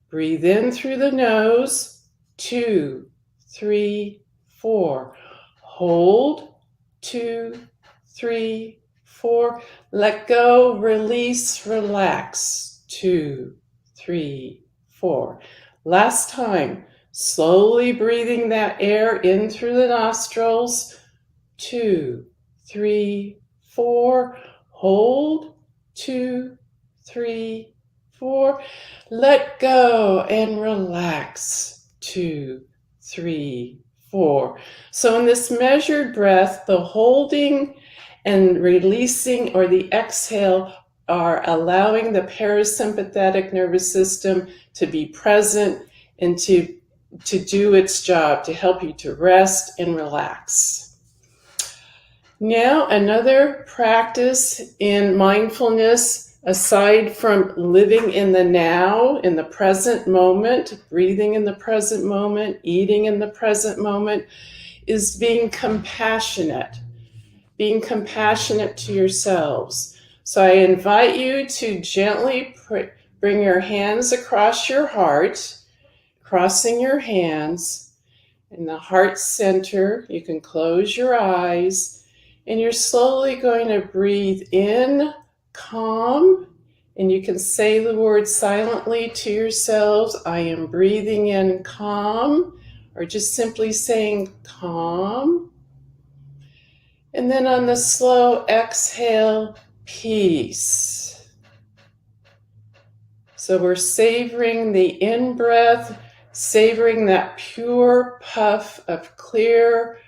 Breathe in through the nose, 2, 3, 4. Hold, 2, 3, 4. Let go, release, relax, 2, 3, 4. Last time, slowly breathing that air in through the nostrils. 2, 3, 4. Hold. 2, 3, 4. Let go and relax. 2, 3, 4. So in this measured breath, the holding and releasing or the exhale are allowing the parasympathetic nervous system to be present and to do its job, to help you to rest and relax. Now, another practice in mindfulness, aside from living in the now, in the present moment, breathing in the present moment, eating in the present moment, is being compassionate to yourselves. So I invite you to gently bring your hands across your heart, crossing your hands in the heart center. You can close your eyes, and you're slowly going to breathe in calm, and you can say the word silently to yourselves, I am breathing in calm, or just simply saying calm. And then on the slow exhale, peace. So we're savoring the in-breath, savoring that pure puff of clear,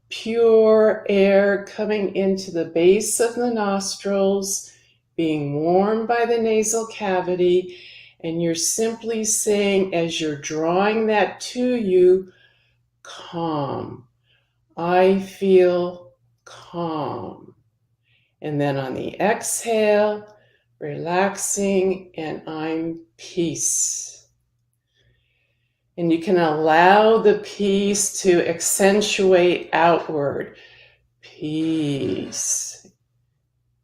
pure air coming into the base of the nostrils, being warmed by the nasal cavity, and you're simply saying, as you're drawing that to you, calm. I feel calm. And then on the exhale, relaxing, and I'm peace. And you can allow the peace to accentuate outward. Peace.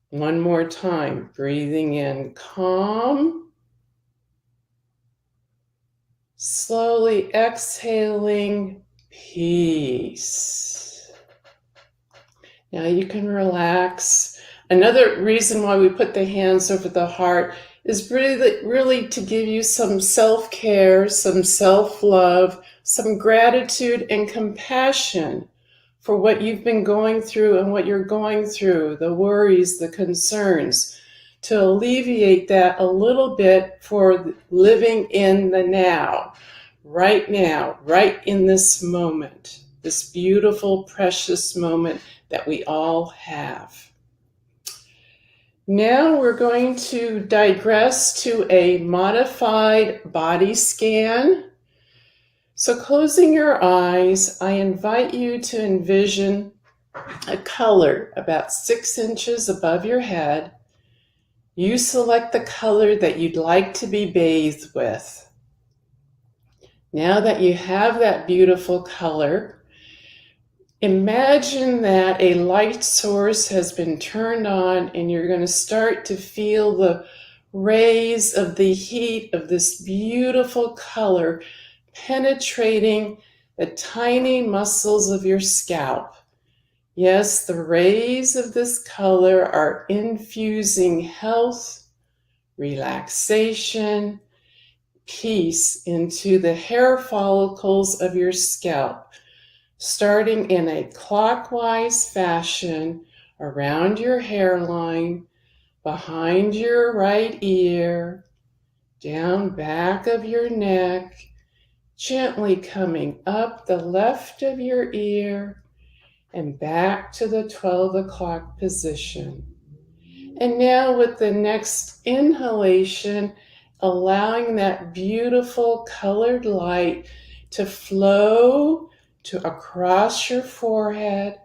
One more time, breathing in calm. Slowly exhaling, peace. Now you can relax. Another reason why we put the hands over the heart is really to give you some self-care, some self-love, some gratitude and compassion for what you've been going through and what you're going through, the worries, the concerns, to alleviate that a little bit for living in the now, right in this moment, this beautiful, precious moment that we all have. Now we're going to digress to a modified body scan. So closing your eyes, I invite you to envision a color about 6 inches above your head. You select the color that you'd like to be bathed with. Now that you have that beautiful color, imagine that a light source has been turned on and you're going to start to feel the rays of the heat of this beautiful color penetrating the tiny muscles of your scalp. Yes, the rays of this color are infusing health, relaxation, peace into the hair follicles of your scalp, starting in a clockwise fashion around your hairline, behind your right ear, down back of your neck, gently coming up the left of your ear and back to the 12 o'clock position. And now with the next inhalation, allowing that beautiful colored light to flow across your forehead,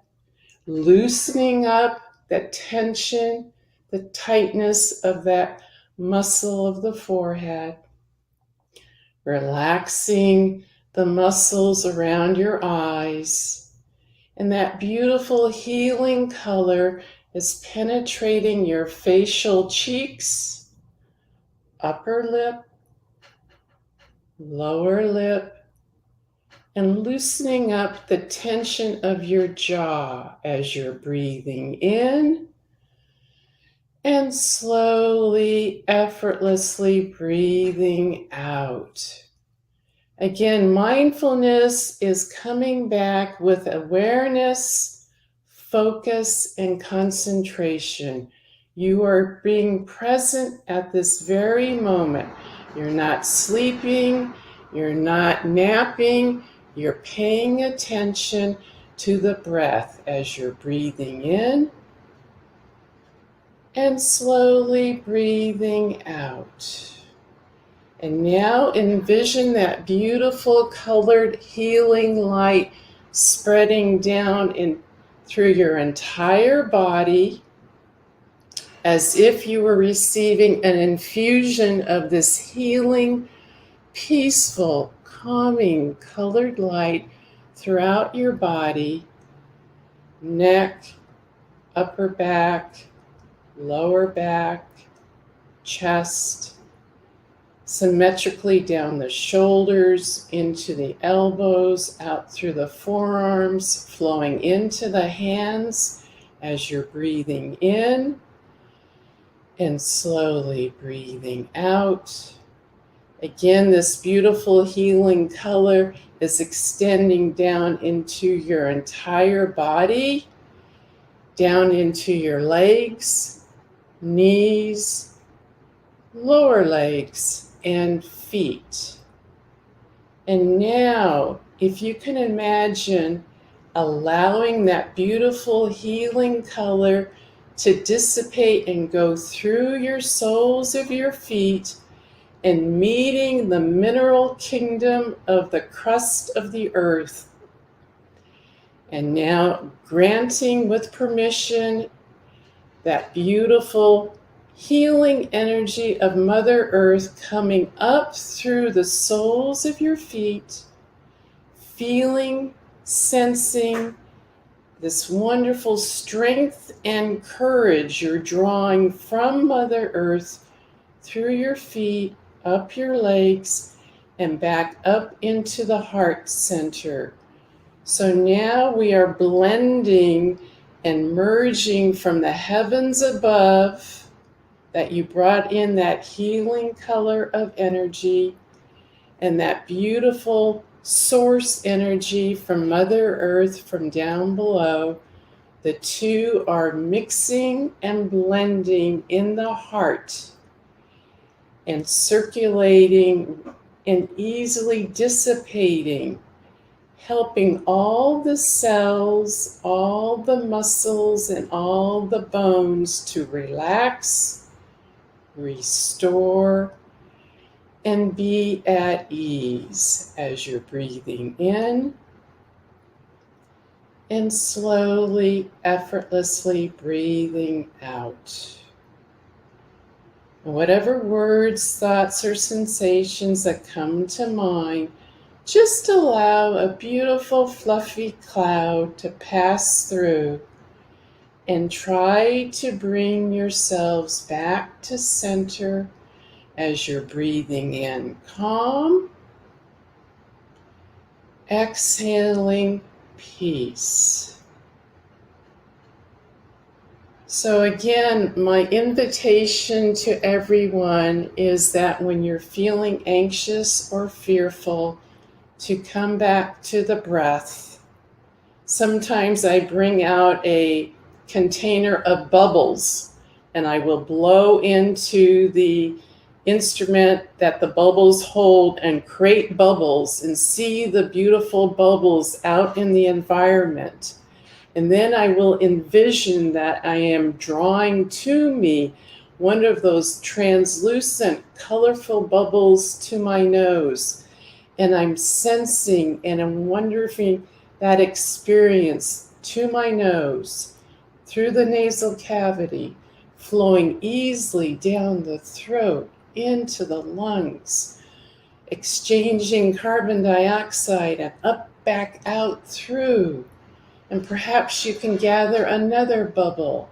loosening up the tension, the tightness of that muscle of the forehead, relaxing the muscles around your eyes, and that beautiful healing color is penetrating your facial cheeks, upper lip, lower lip, and loosening up the tension of your jaw as you're breathing in and slowly, effortlessly breathing out. Again, mindfulness is coming back with awareness, focus, and concentration. You are being present at this very moment. You're not sleeping, you're not napping, you're paying attention to the breath as you're breathing in and slowly breathing out. And now envision that beautiful colored healing light spreading down through your entire body as if you were receiving an infusion of this healing, peaceful, calming colored light throughout your body, neck, upper back, lower back, chest, symmetrically down the shoulders, into the elbows, out through the forearms, flowing into the hands as you're breathing in and slowly breathing out. Again, this beautiful healing color is extending down into your entire body, down into your legs, knees, lower legs, and feet. And now, if you can imagine allowing that beautiful healing color to dissipate and go through your soles of your feet and meeting the mineral kingdom of the crust of the earth. And now granting with permission that beautiful healing energy of Mother Earth coming up through the soles of your feet, feeling, sensing this wonderful strength and courage you're drawing from Mother Earth through your feet, up your legs, and back up into the heart center. So now we are blending and merging from the heavens above that you brought in that healing color of energy and that beautiful source energy from Mother Earth from down below. The two are mixing and blending in the heart and circulating and easily dissipating, helping all the cells, all the muscles, and all the bones to relax, restore, and be at ease as you're breathing in and slowly, effortlessly breathing out. And whatever words, thoughts, or sensations that come to mind, just allow a beautiful fluffy cloud to pass through and try to bring yourselves back to center as you're breathing in calm, exhaling peace. So again, my invitation to everyone is that when you're feeling anxious or fearful, to come back to the breath. Sometimes I bring out a container of bubbles and I will blow into the instrument that the bubbles hold and create bubbles and see the beautiful bubbles out in the environment. And then I will envision that I am drawing to me one of those translucent, colorful bubbles to my nose. And I'm sensing and I'm wondering that experience to my nose, through the nasal cavity, flowing easily down the throat, into the lungs, exchanging carbon dioxide and up, back out through. And perhaps you can gather another bubble.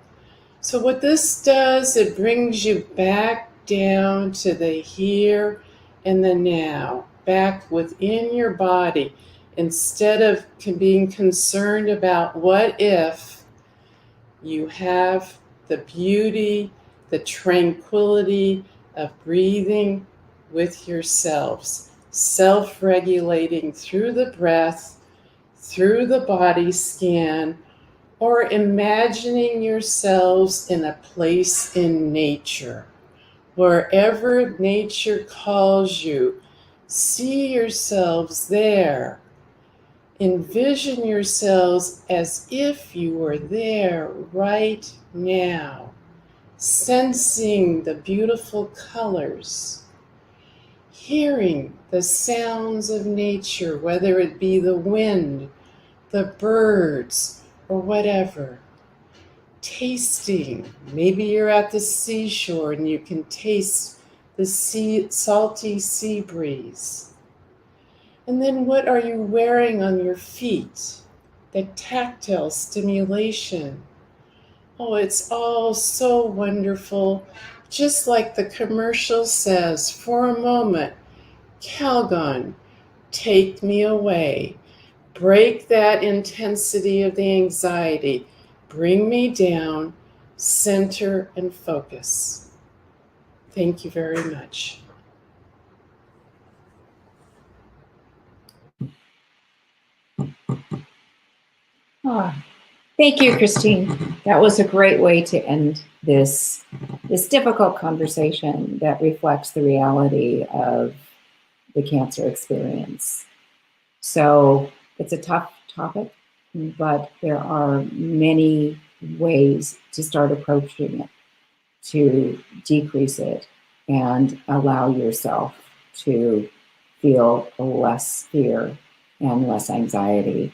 So what this does, it brings you back down to the here and the now, back within your body. Instead of being concerned about what if, you have the beauty, the tranquility of breathing with yourselves, self-regulating through the breath, through the body scan, or imagining yourselves in a place in nature. Wherever nature calls you, see yourselves there. Envision yourselves as if you were there right now, sensing the beautiful colors, hearing the sounds of nature, whether it be the wind, the birds, or whatever. Tasting, maybe you're at the seashore and you can taste the salty sea breeze. And then what are you wearing on your feet? The tactile stimulation. Oh, it's all so wonderful. Just like the commercial says, for a moment, Calgon, take me away. Break that intensity of the anxiety. Bring me down, center, and focus. Thank you very much. Oh, thank you, Christine. That was a great way to end this difficult conversation that reflects the reality of the cancer experience. So it's a tough topic, but there are many ways to start approaching it to decrease it and allow yourself to feel less fear and less anxiety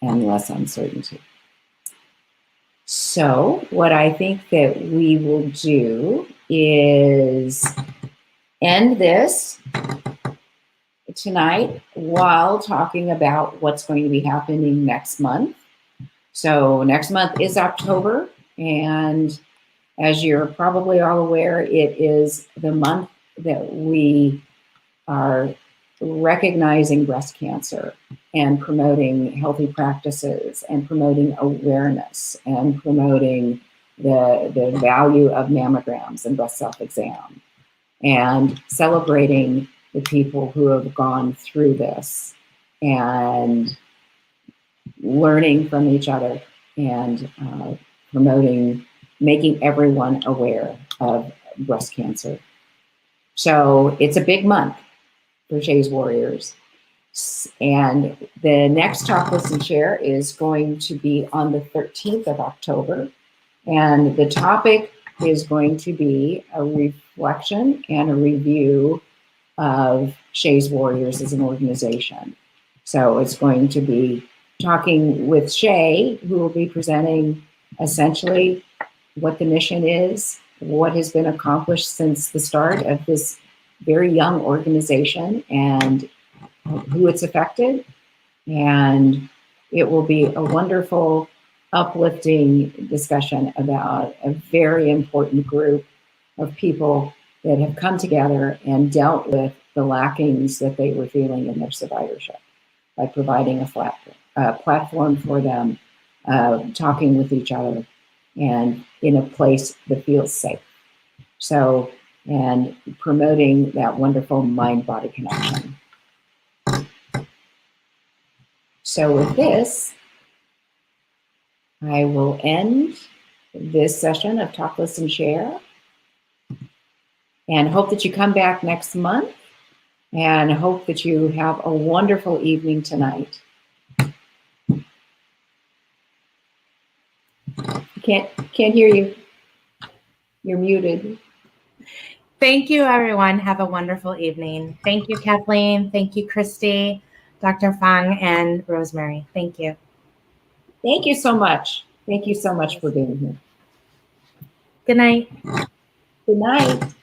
and less uncertainty. So what I think that we will do is end this tonight while talking about what's going to be happening next month. So next month is October, and as you're probably all aware, it is the month that we are recognizing breast cancer and promoting healthy practices and promoting awareness and promoting the value of mammograms and breast self-exam, and celebrating the people who have gone through this and learning from each other and promoting, making everyone aware of breast cancer. So it's a big month for Shays Warriors. And the next Talk, Listen, Share is going to be on the 13th of October. And the topic is going to be a reflection and a review of Shays Warriors as an organization. So it's going to be talking with Shay, who will be presenting essentially what the mission is, what has been accomplished since the start of this very young organization, and who it's affected. And it will be a wonderful, uplifting discussion about a very important group of people that have come together and dealt with the lackings that they were feeling in their survivorship by providing a platform for them, talking with each other, and in a place that feels safe. So, and promoting that wonderful mind-body connection. So with this, I will end this session of Talk, Listen, Share, and hope that you come back next month, and hope that you have a wonderful evening tonight. Can't hear you. You're muted. Thank you, everyone. Have a wonderful evening. Thank you, Kathleen. Thank you, Christy, Dr. Fang, and Rosemary. Thank you. Thank you so much. Thank you so much for being here. Good night. Good night.